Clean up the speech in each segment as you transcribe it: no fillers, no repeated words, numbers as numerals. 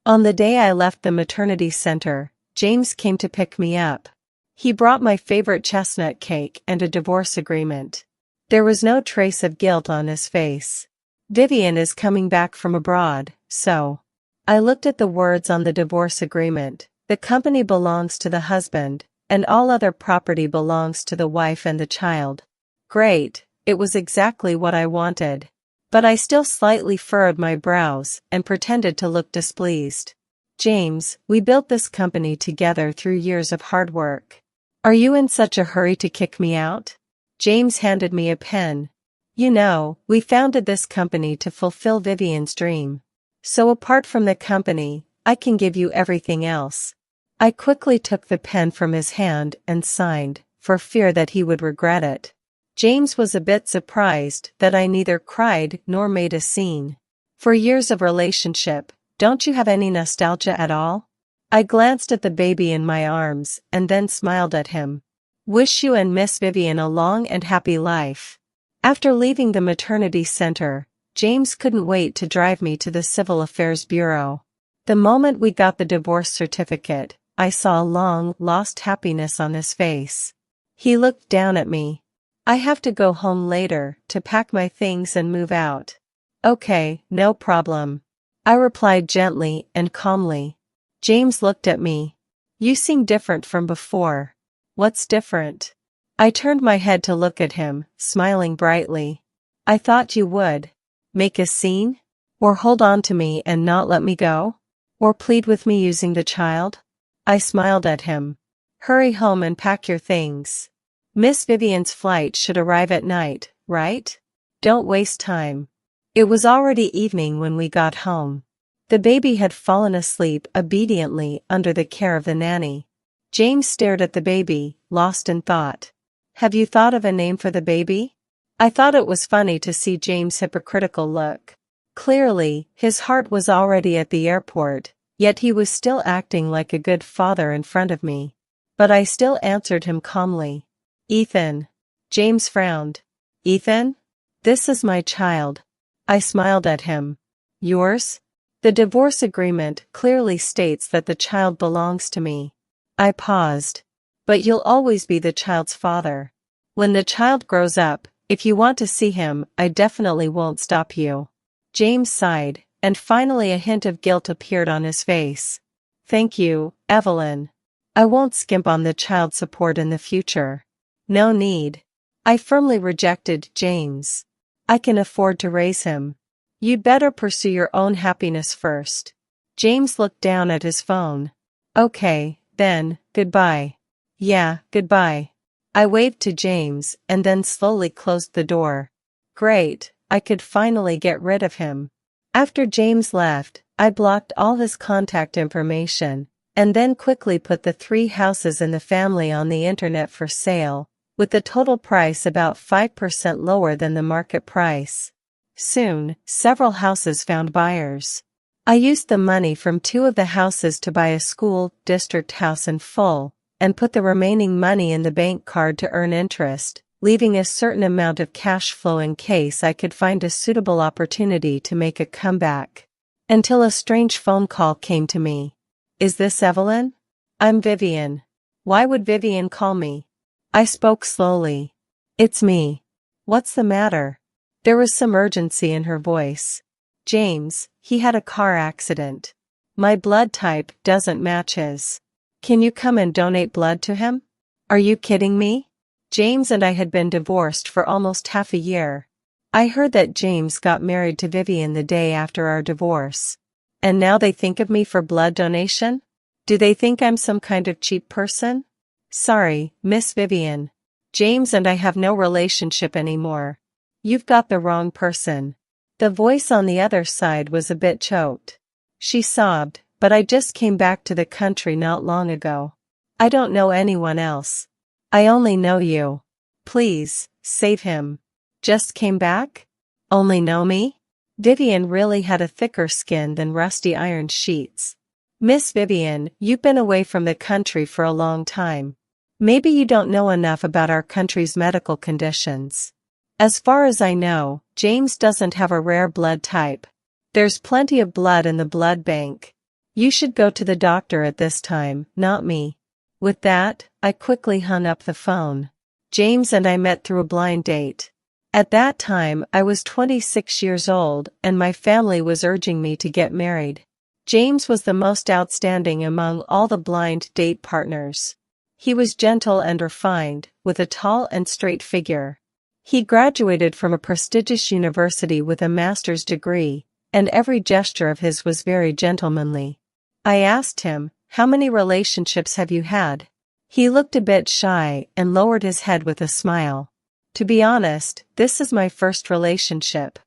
On the day I left the maternity center, James came to pick me up. He brought my favorite chestnut cake and a divorce agreement. There was no trace of guilt on his face. Vivian is coming back from abroad, so. I looked at the words on the divorce agreement. The company belongs to the husband, and all other property belongs to the wife and the child. Great, it was exactly what I wanted. But I still slightly furrowed my brows and pretended to look displeased. James, we built this company together through years of hard work. Are you in such a hurry to kick me out? James handed me a pen. You know, we founded this company to fulfill Vivian's dream. So apart from the company, I can give you everything else. I quickly took the pen from his hand and signed, for fear that he would regret it. James was a bit surprised that I neither cried nor made a scene. For years of relationship, don't you have any nostalgia at all? I glanced at the baby in my arms and then smiled at him. Wish you and Miss Vivian a long and happy life. After leaving the maternity center, James couldn't wait to drive me to the Civil Affairs Bureau. The moment we got the divorce certificate, I saw a long-lost happiness on his face. He looked down at me. I have to go home later to pack my things and move out. Okay, no problem. I replied gently and calmly. James looked at me. You seem different from before. What's different? I turned my head to look at him, smiling brightly. I thought you would. Make a scene? Or hold on to me and not let me go? Or plead with me using the child? I smiled at him. Hurry home and pack your things. Miss Vivian's flight should arrive at night, right? Don't waste time. It was already evening when we got home. The baby had fallen asleep obediently under the care of the nanny. James stared at the baby, lost in thought. Have you thought of a name for the baby? I thought it was funny to see James' hypocritical look. Clearly, his heart was already at the airport, yet he was still acting like a good father in front of me. But I still answered him calmly. Ethan. James frowned. Ethan? This is my child. I smiled at him. Yours? The divorce agreement clearly states that the child belongs to me. I paused. But you'll always be the child's father. When the child grows up, if you want to see him, I definitely won't stop you. James sighed, and finally a hint of guilt appeared on his face. Thank you, Evelyn. I won't skimp on the child support in the future. No need. I firmly rejected James. I can afford to raise him. You'd better pursue your own happiness first. James looked down at his phone. Okay, then, goodbye. Yeah, goodbye. I waved to James and then slowly closed the door. Great, I could finally get rid of him. After James left, I blocked all his contact information, and then quickly put the 3 houses in the family on the internet for sale, with the total price about 5% lower than the market price. Soon, several houses found buyers. I used the money from 2 of the houses to buy a school district house in full, and put the remaining money in the bank card to earn interest, leaving a certain amount of cash flow in case I could find a suitable opportunity to make a comeback. Until a strange phone call came to me. Is this Evelyn? I'm Vivian. Why would Vivian call me? I spoke slowly. It's me. What's the matter? There was some urgency in her voice. James, he had a car accident. My blood type doesn't match his. Can you come and donate blood to him? Are you kidding me? James and I had been divorced for almost half a year. I heard that James got married to Vivian the day after our divorce. And now they think of me for blood donation? Do they think I'm some kind of cheap person? Sorry, Miss Vivian. James and I have no relationship anymore. You've got the wrong person. The voice on the other side was a bit choked. She sobbed, but I just came back to the country not long ago. I don't know anyone else. I only know you. Please, save him. Just came back? Only know me? Vivian really had a thicker skin than rusty iron sheets. Miss Vivian, you've been away from the country for a long time. Maybe you don't know enough about our country's medical conditions. As far as I know, James doesn't have a rare blood type. There's plenty of blood in the blood bank. You should go to the doctor at this time, not me. With that, I quickly hung up the phone. James and I met through a blind date. At that time, I was 26 years old, and my family was urging me to get married. James was the most outstanding among all the blind date partners. He was gentle and refined, with a tall and straight figure. He graduated from a prestigious university with a master's degree, and every gesture of his was very gentlemanly. I asked him, "How many relationships have you had?" He looked a bit shy and lowered his head with a smile. "To be honest, this is my first relationship."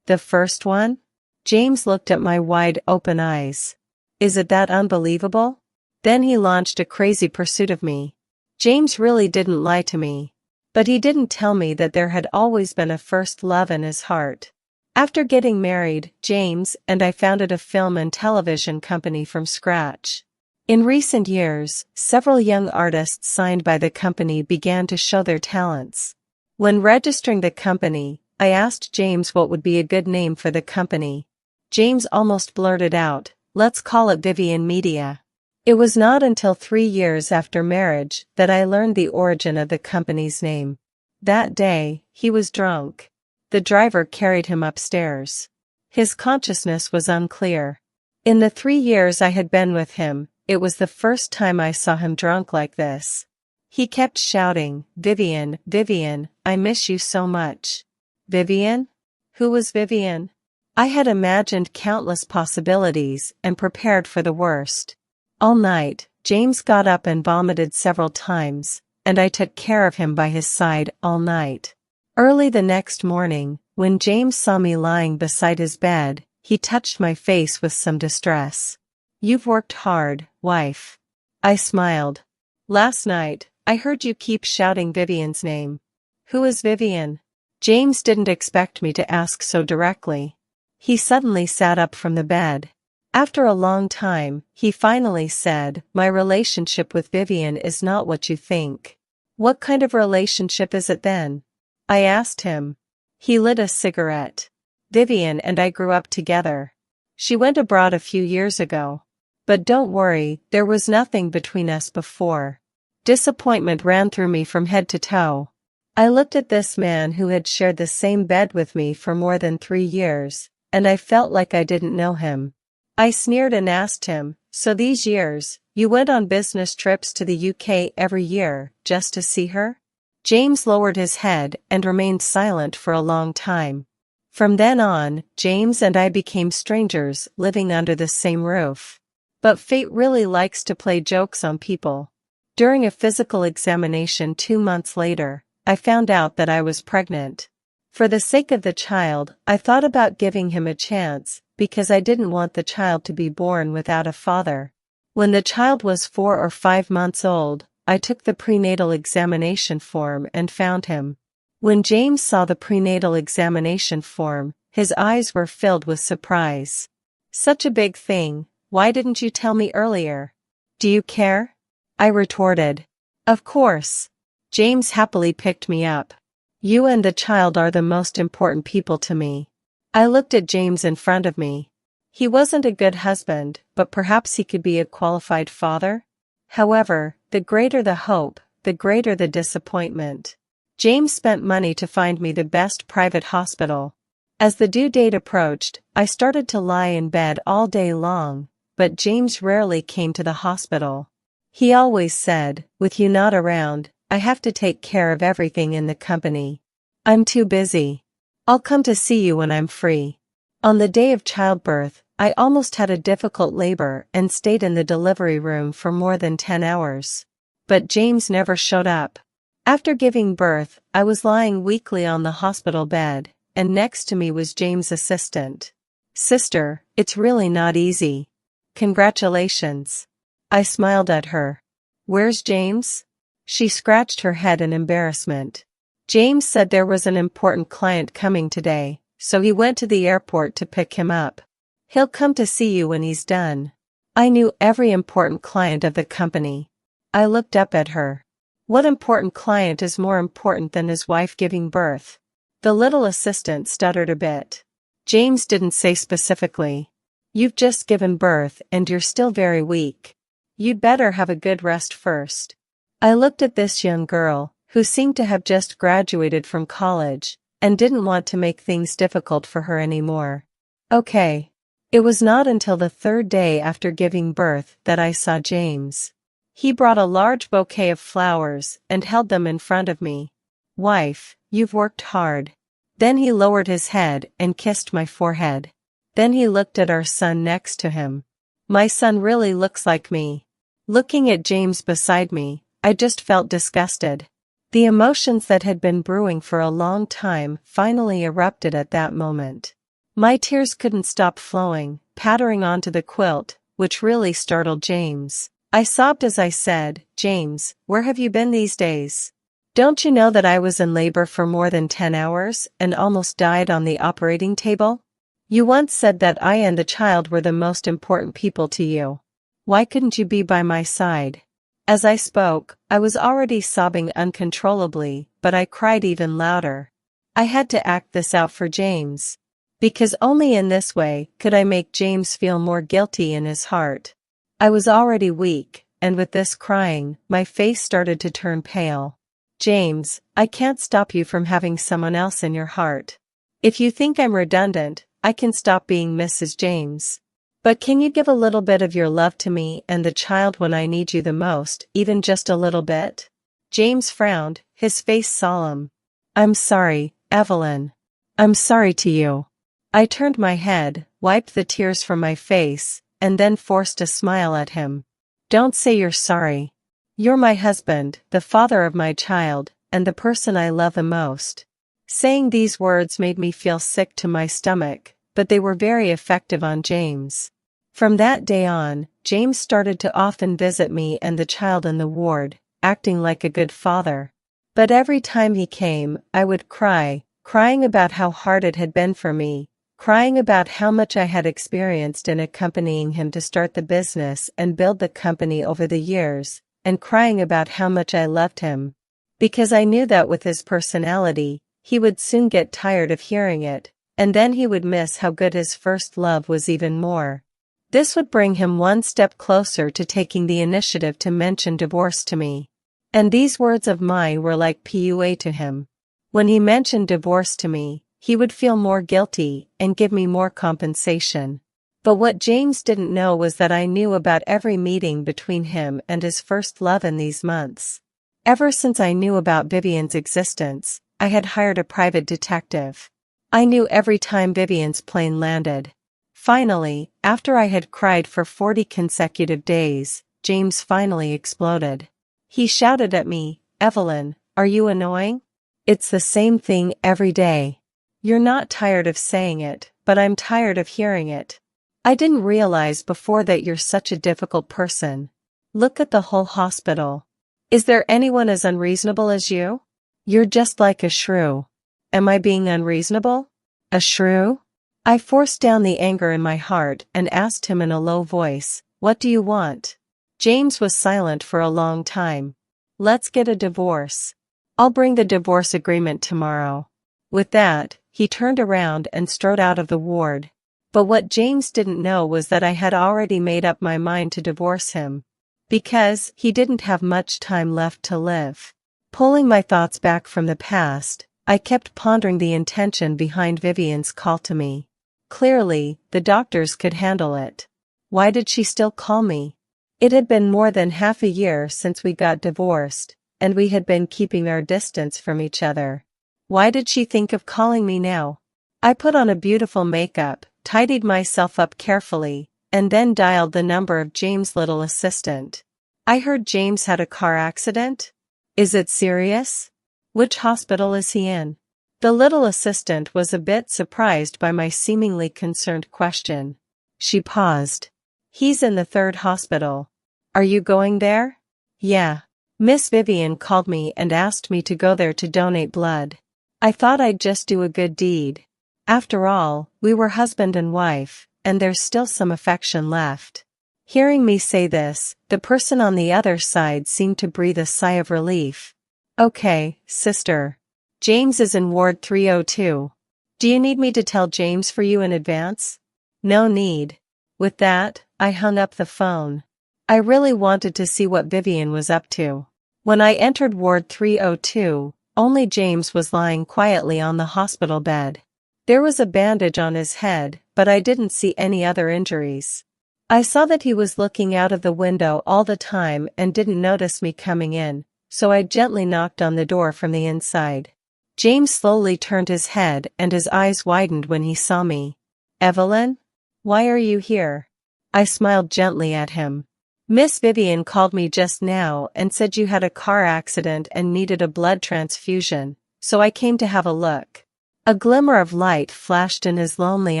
"The first one?" James looked at my wide-open eyes. "Is it that unbelievable?" Then he launched a crazy pursuit of me. James really didn't lie to me. But he didn't tell me that there had always been a first love in his heart. After getting married, James and I founded a film and television company from scratch. In recent years, several young artists signed by the company began to show their talents. When registering the company, I asked James what would be a good name for the company. James almost blurted out, "Let's call it Vivian Media." It was not until 3 years after marriage that I learned the origin of the company's name. That day, he was drunk. The driver carried him upstairs. His consciousness was unclear. In the 3 years I had been with him, it was the first time I saw him drunk like this. He kept shouting, "Vivian, Vivian, I miss you so much." Vivian? Who was Vivian? I had imagined countless possibilities and prepared for the worst. All night, James got up and vomited several times, and I took care of him by his side all night. Early the next morning, when James saw me lying beside his bed, he touched my face with some distress. "You've worked hard, wife." I smiled. "Last night, I heard you keep shouting Vivian's name." "Who is Vivian?" James didn't expect me to ask so directly. He suddenly sat up from the bed. After a long time, he finally said, "My relationship with Vivian is not what you think." "What kind of relationship is it then?" I asked him. He lit a cigarette. "Vivian and I grew up together. She went abroad a few years ago. But don't worry, there was nothing between us before." Disappointment ran through me from head to toe. I looked at this man who had shared the same bed with me for more than 3 years, and I felt like I didn't know him. I sneered and asked him, "So these years, you went on business trips to the UK every year, just to see her?" James lowered his head and remained silent for a long time. From then on, James and I became strangers living under the same roof. But fate really likes to play jokes on people. During a physical examination 2 months later, I found out that I was pregnant. For the sake of the child, I thought about giving him a chance, because I didn't want the child to be born without a father. When the child was 4 or 5 months old, I took the prenatal examination form and found him. When James saw the prenatal examination form, his eyes were filled with surprise. "Such a big thing, why didn't you tell me earlier?" "Do you care?" I retorted. "Of course." James happily picked me up. "You and the child are the most important people to me." I looked at James in front of me. He wasn't a good husband, but perhaps he could be a qualified father? However, the greater the hope, the greater the disappointment. James spent money to find me the best private hospital. As the due date approached, I started to lie in bed all day long, but James rarely came to the hospital. He always said, "With you not around, I have to take care of everything in the company. I'm too busy. I'll come to see you when I'm free." On the day of childbirth, I almost had a difficult labor and stayed in the delivery room for more than 10 hours. But James never showed up. After giving birth, I was lying weakly on the hospital bed, and next to me was James' assistant. "Sister, it's really not easy." "Congratulations." I smiled at her. "Where's James?" She scratched her head in embarrassment. "James said there was an important client coming today, so he went to the airport to pick him up. He'll come to see you when he's done." I knew every important client of the company. I looked up at her. What important client is more important than his wife giving birth? The little assistant stuttered a bit. "James didn't say specifically." You've just given birth and you're still very weak. You'd better have a good rest first. I looked at this young girl, who seemed to have just graduated from college, and didn't want to make things difficult for her anymore. Okay. It was not until the third day after giving birth that I saw James. He brought a large bouquet of flowers and held them in front of me. Wife, you've worked hard. Then he lowered his head and kissed my forehead. Then he looked at our son next to him. My son really looks like me. Looking at James beside me, I just felt disgusted. The emotions that had been brewing for a long time finally erupted at that moment. My tears couldn't stop flowing, pattering onto the quilt, which really startled James. I sobbed as I said, "James, where have you been these days? Don't you know that I was in labor for more than 10 hours and almost died on the operating table? You once said that I and the child were the most important people to you. Why couldn't you be by my side?" As I spoke, I was already sobbing uncontrollably, but I cried even louder. I had to act this out for James. Because only in this way could I make James feel more guilty in his heart. I was already weak, and with this crying, my face started to turn pale. James, I can't stop you from having someone else in your heart. If you think I'm redundant, I can stop being Mrs. James. But can you give a little bit of your love to me and the child when I need you the most, even just a little bit? James frowned, his face solemn. I'm sorry, Evelyn. I'm sorry to you. I turned my head, wiped the tears from my face, and then forced a smile at him. Don't say you're sorry. You're my husband, the father of my child, and the person I love the most. Saying these words made me feel sick to my stomach, but they were very effective on James. From that day on, James started to often visit me and the child in the ward, acting like a good father. But every time he came, I would cry, crying about how hard it had been for me, crying about how much I had experienced in accompanying him to start the business and build the company over the years, and crying about how much I loved him. Because I knew that with his personality, he would soon get tired of hearing it, and then he would miss how good his first love was even more. This would bring him one step closer to taking the initiative to mention divorce to me. And these words of mine were like PUA to him. When he mentioned divorce to me, he would feel more guilty and give me more compensation. But what James didn't know was that I knew about every meeting between him and his first love in these months. Ever since I knew about Vivian's existence, I had hired a private detective. I knew every time Vivian's plane landed. Finally, after I had cried for 40 consecutive days, James finally exploded. He shouted at me, "Evelyn, are you annoying? It's the same thing every day. You're not tired of saying it, but I'm tired of hearing it. I didn't realize before that you're such a difficult person. Look at the whole hospital. Is there anyone as unreasonable as you? You're just like a shrew. Am I being unreasonable? A shrew?" I forced down the anger in my heart and asked him in a low voice, "What do you want?" James was silent for a long time. "Let's get a divorce. I'll bring the divorce agreement tomorrow." With that, he turned around and strode out of the ward. But what James didn't know was that I had already made up my mind to divorce him. Because he didn't have much time left to live. Pulling my thoughts back from the past, I kept pondering the intention behind Vivian's call to me. Clearly, the doctors could handle it. Why did she still call me? It had been more than half a year since we got divorced, and we had been keeping our distance from each other. Why did she think of calling me now? I put on a beautiful makeup, tidied myself up carefully, and then dialed the number of James' little assistant. I heard James had a car accident? Is it serious? Which hospital is he in? The little assistant was a bit surprised by my seemingly concerned question. She paused. He's in the 3rd hospital. Are you going there? Yeah. Miss Vivian called me and asked me to go there to donate blood. I thought I'd just do a good deed. After all, we were husband and wife, and there's still some affection left. Hearing me say this, the person on the other side seemed to breathe a sigh of relief. Okay, sister. James is in Ward 302. Do you need me to tell James for you in advance? No need. With that, I hung up the phone. I really wanted to see what Vivian was up to. When I entered Ward 302, only James was lying quietly on the hospital bed. There was a bandage on his head, but I didn't see any other injuries. I saw that he was looking out of the window all the time and didn't notice me coming in, so I gently knocked on the door from the inside. James slowly turned his head and his eyes widened when he saw me. "Evelyn? Why are you here?" I smiled gently at him. "Miss Vivian called me just now and said you had a car accident and needed a blood transfusion, so I came to have a look." A glimmer of light flashed in his lonely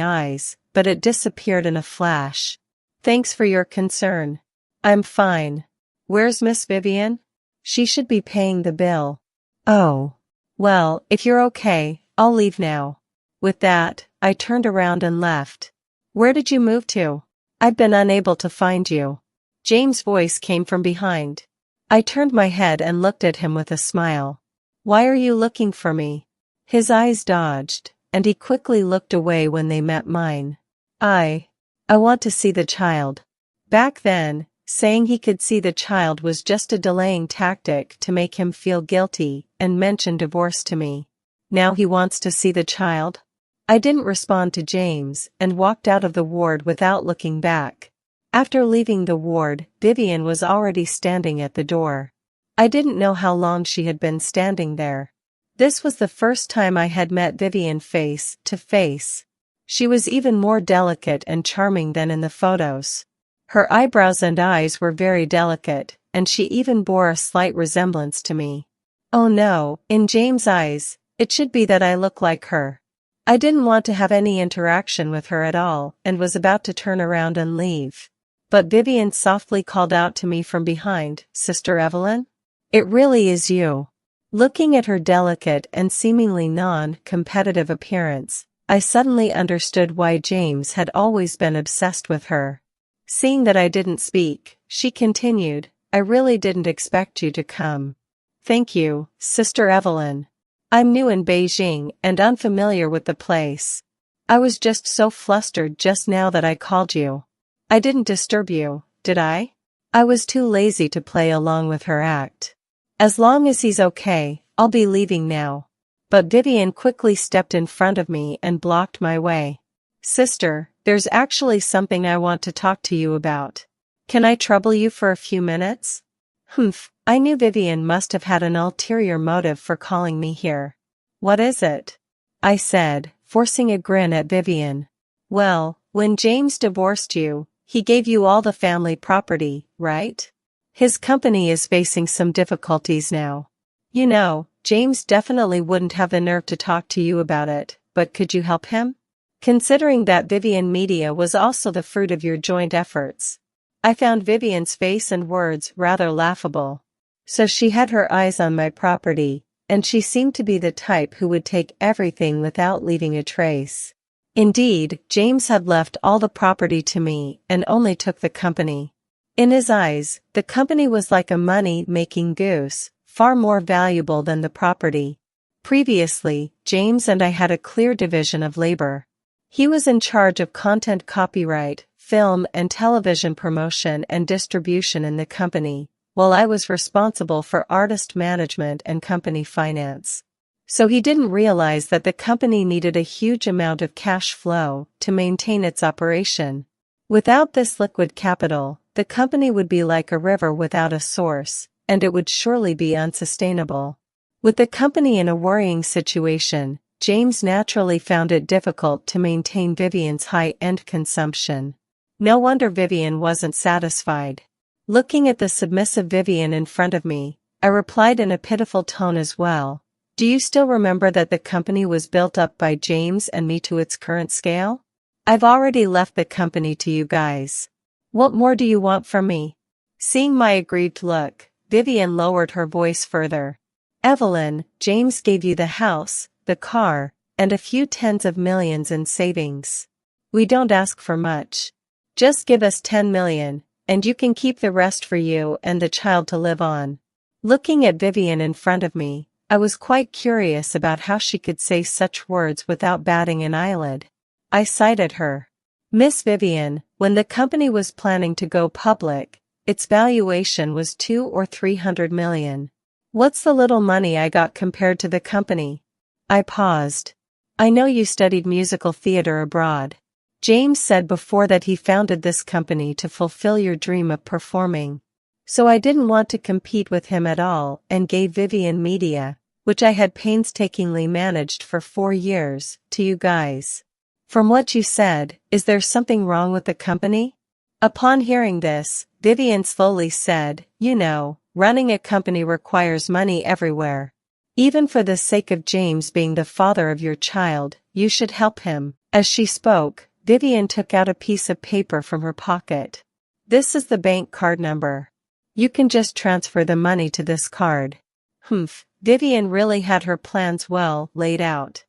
eyes, but it disappeared in a flash. "Thanks for your concern. I'm fine. Where's Miss Vivian? She should be paying the bill." "Oh. Well, if you're okay, I'll leave now." With that, I turned around and left. "Where did you move to? I've been unable to find you." James' voice came from behind. I turned my head and looked at him with a smile. "Why are you looking for me?" His eyes dodged, and he quickly looked away when they met mine. I want to see the child." Back then, saying he could see the child was just a delaying tactic to make him feel guilty and mention divorce to me. Now he wants to see the child? I didn't respond to James and walked out of the ward without looking back. After leaving the ward, Vivian was already standing at the door. I didn't know how long she had been standing there. This was the first time I had met Vivian face to face. She was even more delicate and charming than in the photos. Her eyebrows and eyes were very delicate, and she even bore a slight resemblance to me. Oh no, in James' eyes, it should be that I look like her. I didn't want to have any interaction with her at all and was about to turn around and leave. But Vivian softly called out to me from behind, "Sister Evelyn? It really is you." Looking at her delicate and seemingly non-competitive appearance, I suddenly understood why James had always been obsessed with her. Seeing that I didn't speak, she continued, "I really didn't expect you to come." "Thank you, Sister Evelyn. I'm new in Beijing and unfamiliar with the place. I was just so flustered just now that I called you. I didn't disturb you, did I?" I was too lazy to play along with her act. "As long as he's okay, I'll be leaving now." But Vivian quickly stepped in front of me and blocked my way. "Sister, there's actually something I want to talk to you about. Can I trouble you for a few minutes?" Humph, I knew Vivian must have had an ulterior motive for calling me here. "What is it?" I said, forcing a grin at Vivian. "Well, when James divorced you, he gave you all the family property, right? His company is facing some difficulties now. You know, James definitely wouldn't have the nerve to talk to you about it, but could you help him? Considering that Vivian Media was also the fruit of your joint efforts." I found Vivian's face and words rather laughable. So she had her eyes on my property, and she seemed to be the type who would take everything without leaving a trace. Indeed, James had left all the property to me and only took the company. In his eyes, the company was like a money-making goose, far more valuable than the property. Previously, James and I had a clear division of labor. He was in charge of content copyright, film and television promotion and distribution in the company, while I was responsible for artist management and company finance. So he didn't realize that the company needed a huge amount of cash flow to maintain its operation. Without this liquid capital, the company would be like a river without a source, and it would surely be unsustainable. With the company in a worrying situation, James naturally found it difficult to maintain Vivian's high-end consumption. No wonder Vivian wasn't satisfied. Looking at the submissive Vivian in front of me, I replied in a pitiful tone as well. "Do you still remember that the company was built up by James and me to its current scale? I've already left the company to you guys. What more do you want from me?" Seeing my aggrieved look, Vivian lowered her voice further. "Evelyn, James gave you the house, the car, and a few tens of millions in savings. We don't ask for much. Just give us 10 million, and you can keep the rest for you and the child to live on." Looking at Vivian in front of me, I was quite curious about how she could say such words without batting an eyelid. I sighed at her. "Miss Vivian, When the company was planning to go public, its valuation was 2 or 300 million. What's the little money I got compared to the company? I paused. I know you studied musical theater abroad. James said before that he founded this company to fulfill your dream of performing. So I didn't want to compete with him at all and gave Vivian Media, which I had painstakingly managed for 4 years, to you guys. From what you said, is there something wrong with the company? Upon hearing this, Vivian slowly said, you know, running a company requires money everywhere. Even for the sake of James being the father of your child, you should help him. As she spoke, Vivian took out a piece of paper from her pocket. This is the bank card number. You can just transfer the money to this card. Vivian really had her plans well laid out.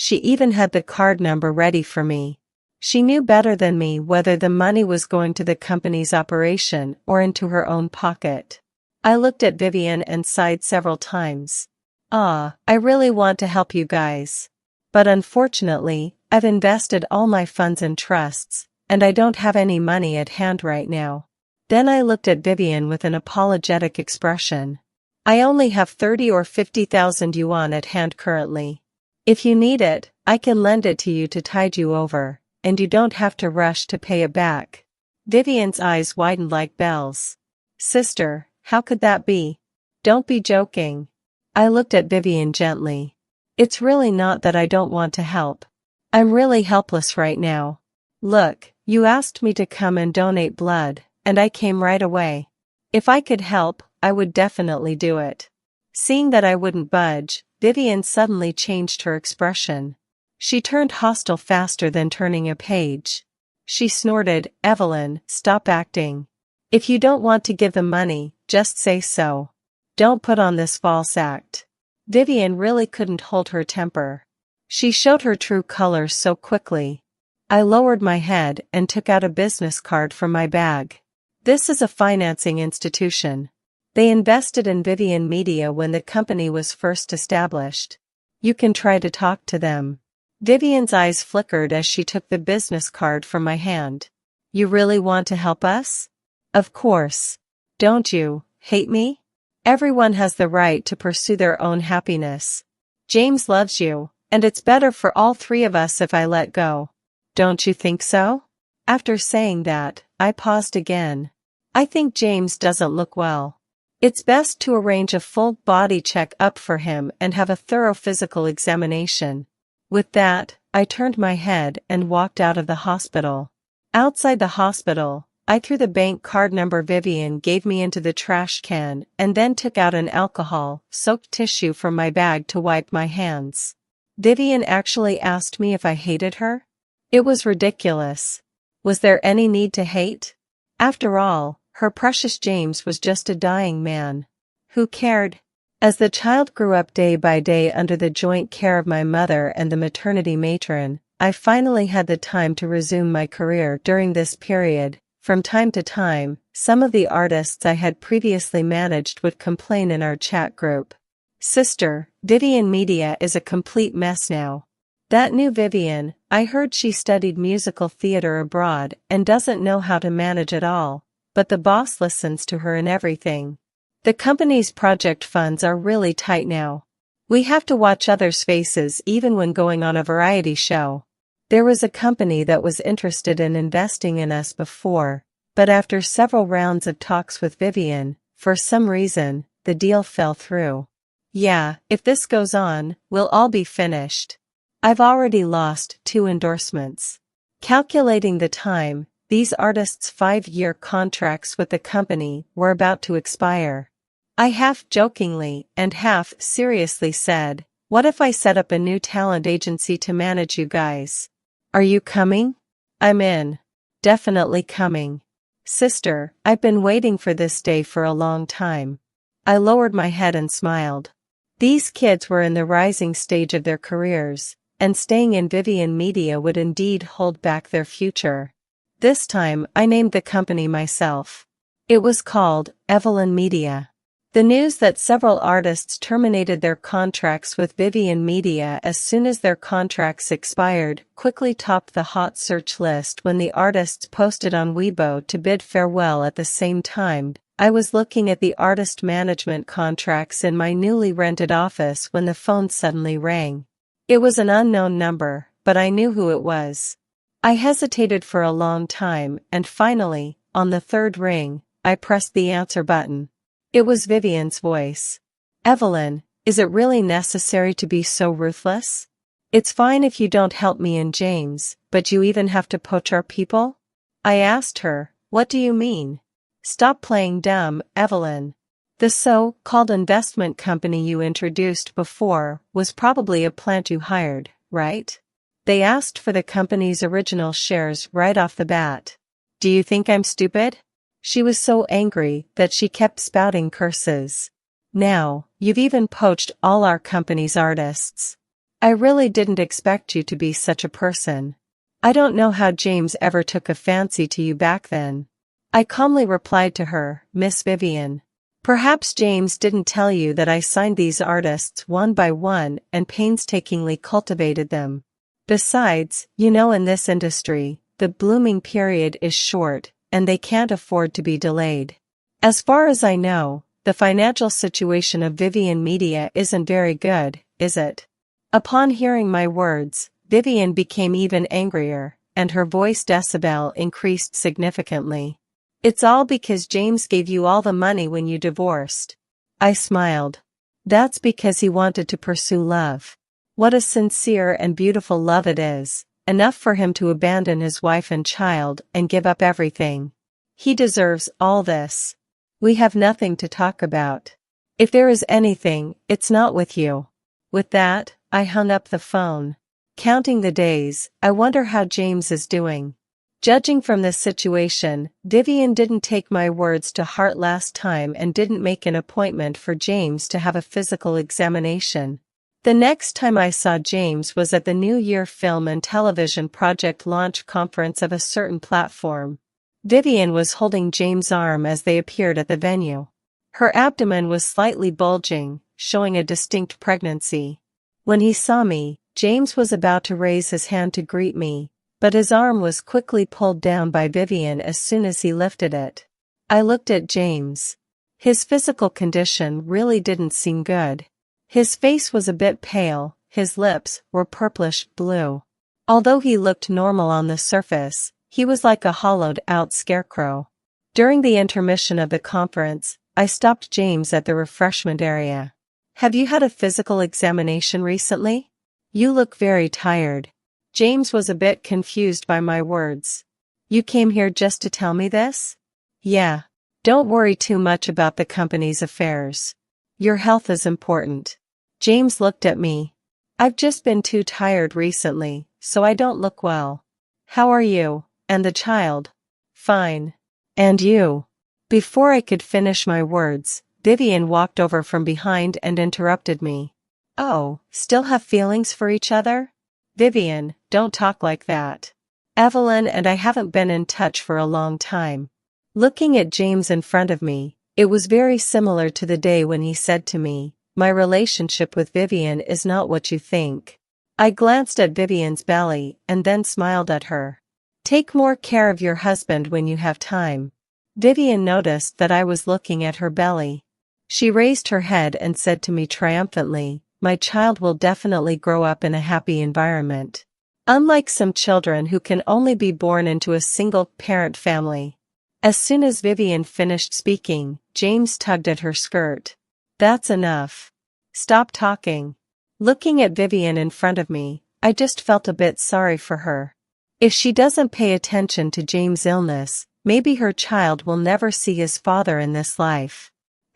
She even had the card number ready for me. She knew better than me whether the money was going to the company's operation or into her own pocket. I looked at Vivian and sighed several times. I really want to help you guys. But unfortunately, I've invested all my funds in trusts, and I don't have any money at hand right now. Then I looked at Vivian with an apologetic expression. I only have 30 or 50,000 yuan at hand currently. If you need it, I can lend it to you to tide you over, and you don't have to rush to pay it back. Vivian's eyes widened like bells. Sister, how could that be? Don't be joking. I looked at Vivian gently. It's really not that I don't want to help. I'm really helpless right now. Look, you asked me to come and donate blood, and I came right away. If I could help, I would definitely do it. Seeing that I wouldn't budge, Vivian suddenly changed her expression. She turned hostile faster than turning a page. She snorted, Evelyn, stop acting. If you don't want to give the money, just say so. Don't put on this false act. Vivian really couldn't hold her temper. She showed her true colors so quickly. I lowered my head and took out a business card from my bag. This is a financing institution. They invested in Vivian Media when the company was first established. You can try to talk to them. Vivian's eyes flickered as she took the business card from my hand. You really want to help us? Of course. Don't you hate me? Everyone has the right to pursue their own happiness. James loves you, and it's better for all three of us if I let go. Don't you think so? After saying that, I paused again. I think James doesn't look well. It's best to arrange a full body check-up for him and have a thorough physical examination. With that, I turned my head and walked out of the hospital. Outside the hospital, I threw the bank card number Vivian gave me into the trash can and then took out an alcohol-soaked tissue from my bag to wipe my hands. Vivian actually asked me if I hated her? It was ridiculous. Was there any need to hate? After all, her precious James was just a dying man. Who cared? As the child grew up day by day under the joint care of my mother and the maternity matron, I finally had the time to resume my career. During this period, from time to time, some of the artists I had previously managed would complain in our chat group. Sister, Vivian Media is a complete mess now. That new Vivian, I heard she studied musical theater abroad and doesn't know how to manage it all, but the boss listens to her in everything. The company's project funds are really tight now. We have to watch others' faces even when going on a variety show. There was a company that was interested in investing in us before, but after several rounds of talks with Vivian, for some reason, the deal fell through. Yeah, if this goes on, we'll all be finished. I've already lost 2 endorsements. Calculating the time, these artists' 5-year contracts with the company were about to expire. I half jokingly and half seriously said, what if I set up a new talent agency to manage you guys? Are you coming? I'm in. Definitely coming. Sister, I've been waiting for this day for a long time. I lowered my head and smiled. These kids were in the rising stage of their careers, and staying in Vivian Media would indeed hold back their future. This time I named the company myself. It was called Evelyn Media. The news that several artists terminated their contracts with Vivian Media as soon as their contracts expired quickly topped the hot search list when the artists posted on Weibo to bid farewell at the same time. I was looking at the artist management contracts in my newly rented office when the phone suddenly rang. It was an unknown number, but I knew who it was. I hesitated for a long time and finally, on the third ring, I pressed the answer button. It was Vivian's voice. "Evelyn, is it really necessary to be so ruthless? It's fine if you don't help me and James, but you even have to poach our people?" I asked her, "What do you mean?" "Stop playing dumb, Evelyn. The so-called investment company you introduced before was probably a plant you hired, right? They asked for the company's original shares right off the bat. Do you think I'm stupid?" She was so angry that she kept spouting curses. "Now, you've even poached all our company's artists. I really didn't expect you to be such a person. I don't know how James ever took a fancy to you back then." I calmly replied to her, "Miss Vivian. Perhaps James didn't tell you that I signed these artists one by one and painstakingly cultivated them. Besides, you know, in this industry, the blooming period is short, and they can't afford to be delayed. As far as I know, the financial situation of Vivian Media isn't very good, is it?" Upon hearing my words, Vivian became even angrier, and her voice decibel increased significantly. "It's all because James gave you all the money when you divorced." I smiled. "That's because he wanted to pursue love. What a sincere and beautiful love it is. Enough for him to abandon his wife and child and give up everything. He deserves all this. We have nothing to talk about. If there is anything, it's not with you." With that, I hung up the phone. Counting the days, I wonder how James is doing. Judging from this situation, Vivian didn't take my words to heart last time and didn't make an appointment for James to have a physical examination. The next time I saw James was at the New Year Film and Television Project launch conference of a certain platform. Vivian was holding James' arm as they appeared at the venue. Her abdomen was slightly bulging, showing a distinct pregnancy. When he saw me, James was about to raise his hand to greet me, but his arm was quickly pulled down by Vivian as soon as he lifted it. I looked at James. His physical condition really didn't seem good. His face was a bit pale, his lips were purplish blue. Although he looked normal on the surface, he was like a hollowed-out scarecrow. During the intermission of the conference, I stopped James at the refreshment area. "Have you had a physical examination recently? You look very tired." James was a bit confused by my words. "You came here just to tell me this?" "Yeah. Don't worry too much about the company's affairs. Your health is important." James looked at me. "I've just been too tired recently, so I don't look well. How are you, and the child?" "Fine. And you?" Before I could finish my words, Vivian walked over from behind and interrupted me. "Oh, still have feelings for each other? Vivian, don't talk like that. Evelyn and I haven't been in touch for a long time." Looking at James in front of me, it was very similar to the day when he said to me, "My relationship with Vivian is not what you think." I glanced at Vivian's belly and then smiled at her. "Take more care of your husband when you have time." Vivian noticed that I was looking at her belly. She raised her head and said to me triumphantly, "My child will definitely grow up in a happy environment. Unlike some children who can only be born into a single-parent family." As soon as Vivian finished speaking, James tugged at her skirt. "That's enough. Stop talking." Looking at Vivian in front of me, I just felt a bit sorry for her. If she doesn't pay attention to James' illness, maybe her child will never see his father in this life.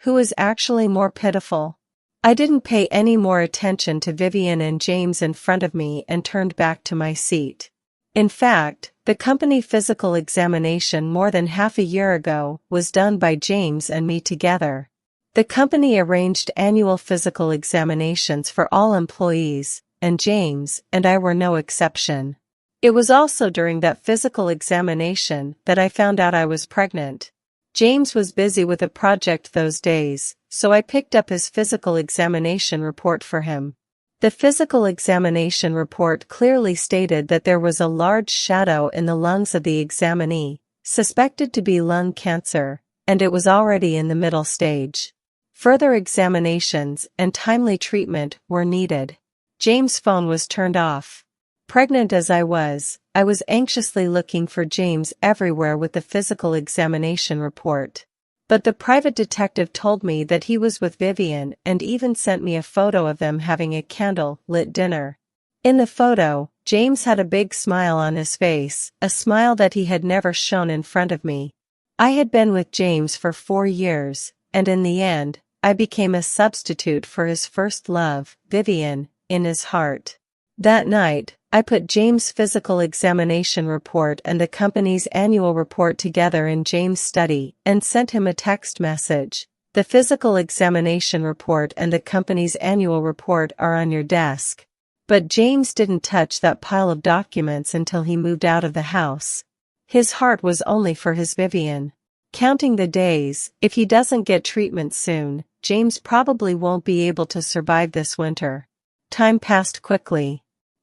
Who is actually more pitiful? I didn't pay any more attention to Vivian and James in front of me and turned back to my seat. In fact, the company physical examination more than half a year ago was done by James and me together. The company arranged annual physical examinations for all employees, and James and I were no exception. It was also during that physical examination that I found out I was pregnant. James was busy with a project those days, so I picked up his physical examination report for him. The physical examination report clearly stated that there was a large shadow in the lungs of the examinee, suspected to be lung cancer, and it was already in the middle stage. Further examinations and timely treatment were needed. James' phone was turned off. Pregnant as I was anxiously looking for James everywhere with the physical examination report. But the private detective told me that he was with Vivian and even sent me a photo of them having a candle-lit dinner. In the photo, James had a big smile on his face, a smile that he had never shown in front of me. I had been with James for 4 years, and in the end, I became a substitute for his first love, Vivian, in his heart. That night, I put James' physical examination report and the company's annual report together in James' study and sent him a text message. The physical examination report and the company's annual report are on your desk. But James didn't touch that pile of documents until he moved out of the house. His heart was only for his Vivian. Counting the days, if he doesn't get treatment soon, James probably won't be able to survive this winter. Time passed quickly.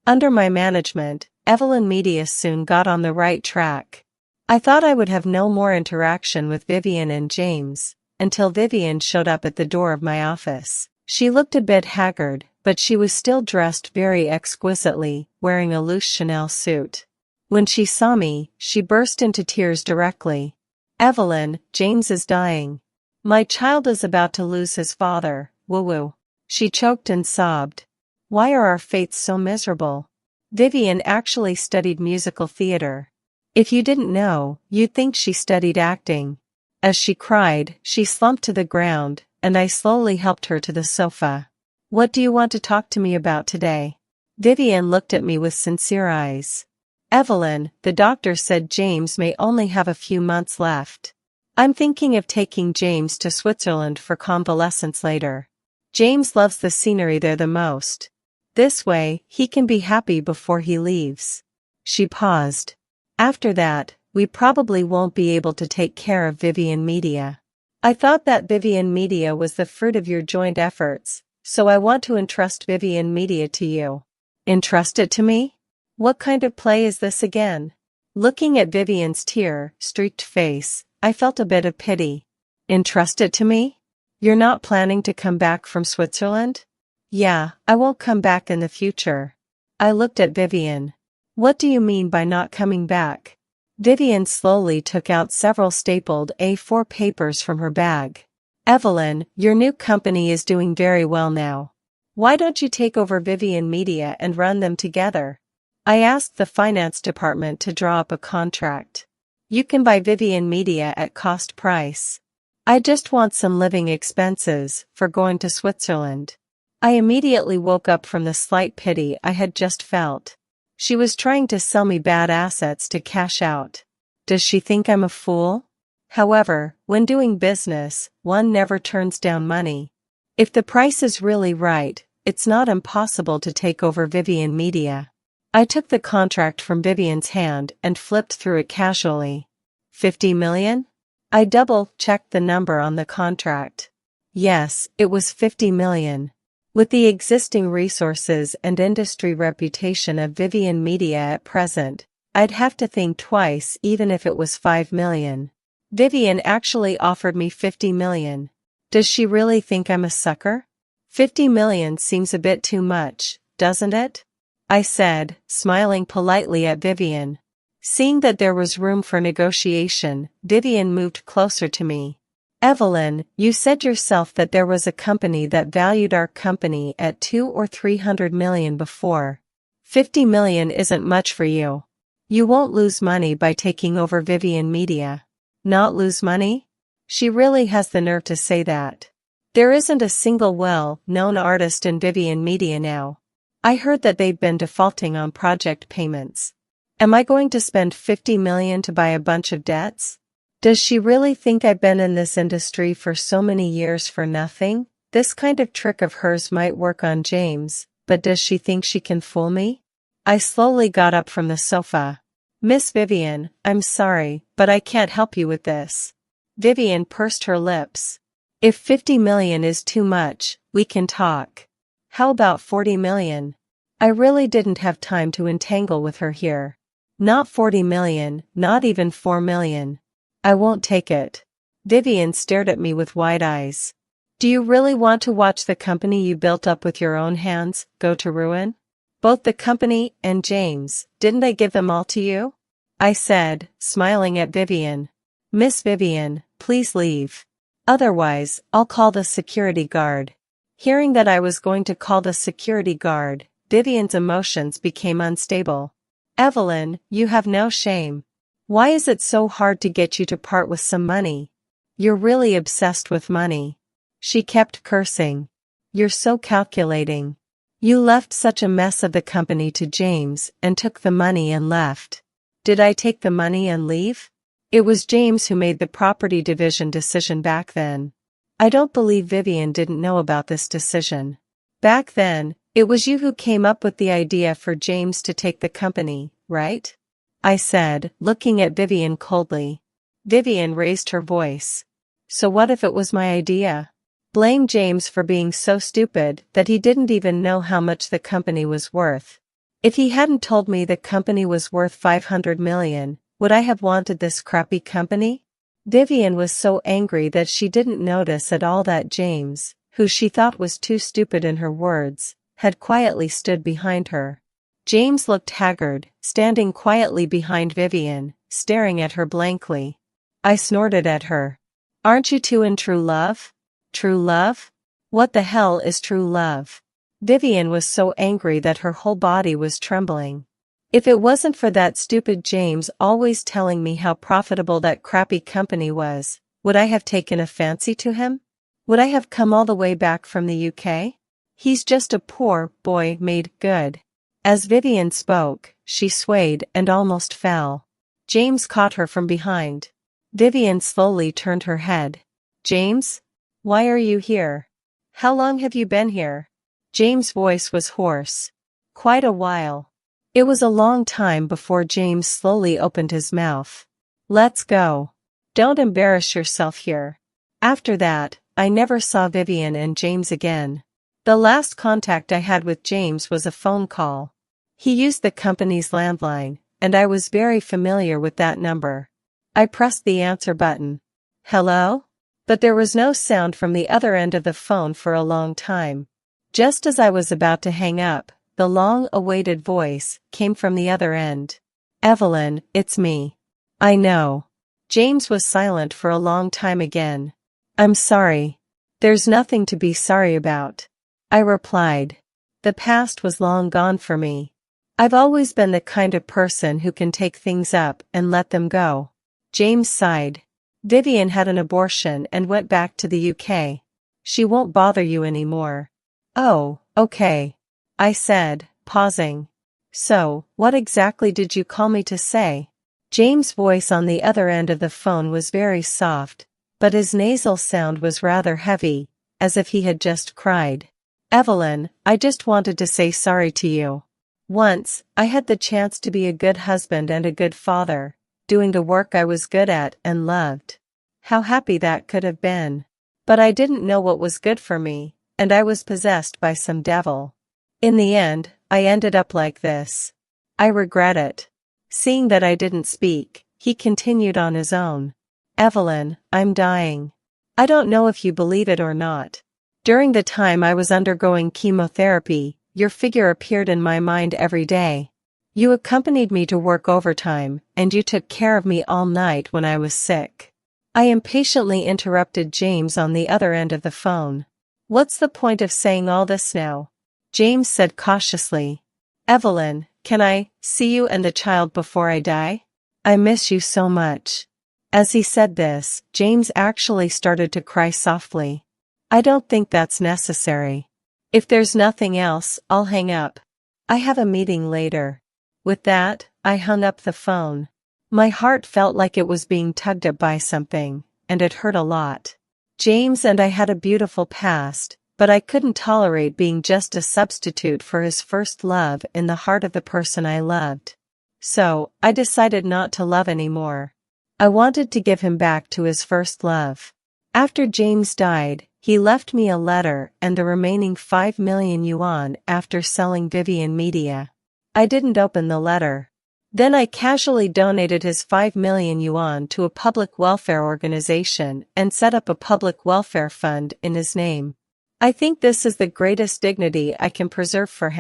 Under my management, Evelyn Media soon got on the right track. I thought I would have no more interaction with Vivian and James, until Vivian showed up at the door of my office. She looked a bit haggard, but she was still dressed very exquisitely, wearing a loose Chanel suit. When she saw me, she burst into tears directly. "Evelyn, James is dying. My child is about to lose his father, woo-woo." She choked and sobbed. "Why are our fates so miserable?" Vivian actually studied musical theater. If you didn't know, you'd think she studied acting. As she cried, she slumped to the ground, and I slowly helped her to the sofa. "What do you want to talk to me about today?" Vivian looked at me with sincere eyes. "Evelyn, the doctor said James may only have a few months left. I'm thinking of taking James to Switzerland for convalescence later. James loves the scenery there the most. This way, he can be happy before he leaves." She paused. "After that, we probably won't be able to take care of Vivian Media. I thought that Vivian Media was the fruit of your joint efforts, so I want to entrust Vivian Media to you." "Entrust it to me? What kind of play is this again?" Looking at Vivian's tear-streaked face, I felt a bit of pity. "Entrust it to me? You're not planning to come back from Switzerland?" "Yeah, I won't come back in the future." I looked at Vivian. "What do you mean by not coming back?" Vivian slowly took out several stapled A4 papers from her bag. "Evelyn, your new company is doing very well now. Why don't you take over Vivian Media and run them together? I asked the finance department to draw up a contract. You can buy Vivian Media at cost price. I just want some living expenses for going to Switzerland." I immediately woke up from the slight pity I had just felt. She was trying to sell me bad assets to cash out. Does she think I'm a fool? However, when doing business, one never turns down money. If the price is really right, it's not impossible to take over Vivian Media. I took the contract from Vivian's hand and flipped through it casually. 50 million? I double-checked the number on the contract. Yes, it was 50 million. With the existing resources and industry reputation of Vivian Media at present, I'd have to think twice even if it was 5 million. Vivian actually offered me 50 million. Does she really think I'm a sucker? 50 million seems a bit too much, doesn't it? I said, smiling politely at Vivian. Seeing that there was room for negotiation, Vivian moved closer to me. "Evelyn, you said yourself that there was a company that valued our company at 200 or 300 million before. 50 million isn't much for you. You won't lose money by taking over Vivian Media." "Not lose money?" She really has the nerve to say that. There isn't a single well-known artist in Vivian Media now. I heard that they've been defaulting on project payments. Am I going to spend 50 million to buy a bunch of debts? Does she really think I've been in this industry for so many years for nothing? This kind of trick of hers might work on James, but does she think she can fool me? I slowly got up from the sofa. "Miss Vivian, I'm sorry, but I can't help you with this." Vivian pursed her lips. If 50 million is too much, we can talk. How about 40 million? I really didn't have time to entangle with her here. Not 40 million, not even 4 million. I won't take it. Vivian stared at me with wide eyes. Do you really want to watch the company you built up with your own hands go to ruin? Both the company and James, didn't I give them all to you? I said, smiling at Vivian. Miss Vivian, please leave. Otherwise, I'll call the security guard. Hearing that I was going to call the security guard, Vivian's emotions became unstable. Evelyn, you have no shame. Why is it so hard to get you to part with some money? You're really obsessed with money. She kept cursing. You're so calculating. You left such a mess of the company to James and took the money and left. Did I take the money and leave? It was James who made the property division decision back then. I don't believe Vivian didn't know about this decision. Back then, it was you who came up with the idea for James to take the company, right? I said, looking at Vivian coldly. Vivian raised her voice. So what if it was my idea? Blame James for being so stupid that he didn't even know how much the company was worth. If he hadn't told me the company was worth 500 million, would I have wanted this crappy company? Vivian was so angry that she didn't notice at all that James, who she thought was too stupid in her words, had quietly stood behind her. James looked haggard, standing quietly behind Vivian, staring at her blankly. I snorted at her. Aren't you two in true love? True love? What the hell is true love? Vivian was so angry that her whole body was trembling. If it wasn't for that stupid James always telling me how profitable that crappy company was, would I have taken a fancy to him? Would I have come all the way back from the UK? He's just a poor boy made good. As Vivian spoke, she swayed and almost fell. James caught her from behind. Vivian slowly turned her head. James? Why are you here? How long have you been here? James' voice was hoarse. Quite a while. It was a long time before James slowly opened his mouth. Let's go. Don't embarrass yourself here. After that, I never saw Vivian and James again. The last contact I had with James was a phone call. He used the company's landline, and I was very familiar with that number. I pressed the answer button. Hello? But there was no sound from the other end of the phone for a long time. Just as I was about to hang up, the long-awaited voice came from the other end. Evelyn, it's me. I know. James was silent for a long time again. I'm sorry. There's nothing to be sorry about. I replied. The past was long gone for me. I've always been the kind of person who can take things up and let them go. James sighed. Vivian had an abortion and went back to the UK. She won't bother you anymore. Oh, okay. I said, pausing. So, what exactly did you call me to say? James' voice on the other end of the phone was very soft, but his nasal sound was rather heavy, as if he had just cried. Evelyn, I just wanted to say sorry to you. Once, I had the chance to be a good husband and a good father, doing the work I was good at and loved. How happy that could have been. But I didn't know what was good for me, and I was possessed by some devil. In the end, I ended up like this. I regret it. Seeing that I didn't speak, he continued on his own. Evelyn, I'm dying. I don't know if you believe it or not. During the time I was undergoing chemotherapy, your figure appeared in my mind every day. You accompanied me to work overtime, and you took care of me all night when I was sick. I impatiently interrupted James on the other end of the phone. What's the point of saying all this now? James said cautiously. Evelyn, can I see you and the child before I die? I miss you so much. As he said this, James actually started to cry softly. I don't think that's necessary. If there's nothing else, I'll hang up. I have a meeting later. With that, I hung up the phone. My heart felt like it was being tugged at by something, and it hurt a lot. James and I had a beautiful past, but I couldn't tolerate being just a substitute for his first love in the heart of the person I loved. So, I decided not to love anymore. I wanted to give him back to his first love. After James died, he left me a letter and the remaining 5 million yuan after selling Vivian Media. I didn't open the letter. Then I casually donated his 5 million yuan to a public welfare organization and set up a public welfare fund in his name. I think this is the greatest dignity I can preserve for him.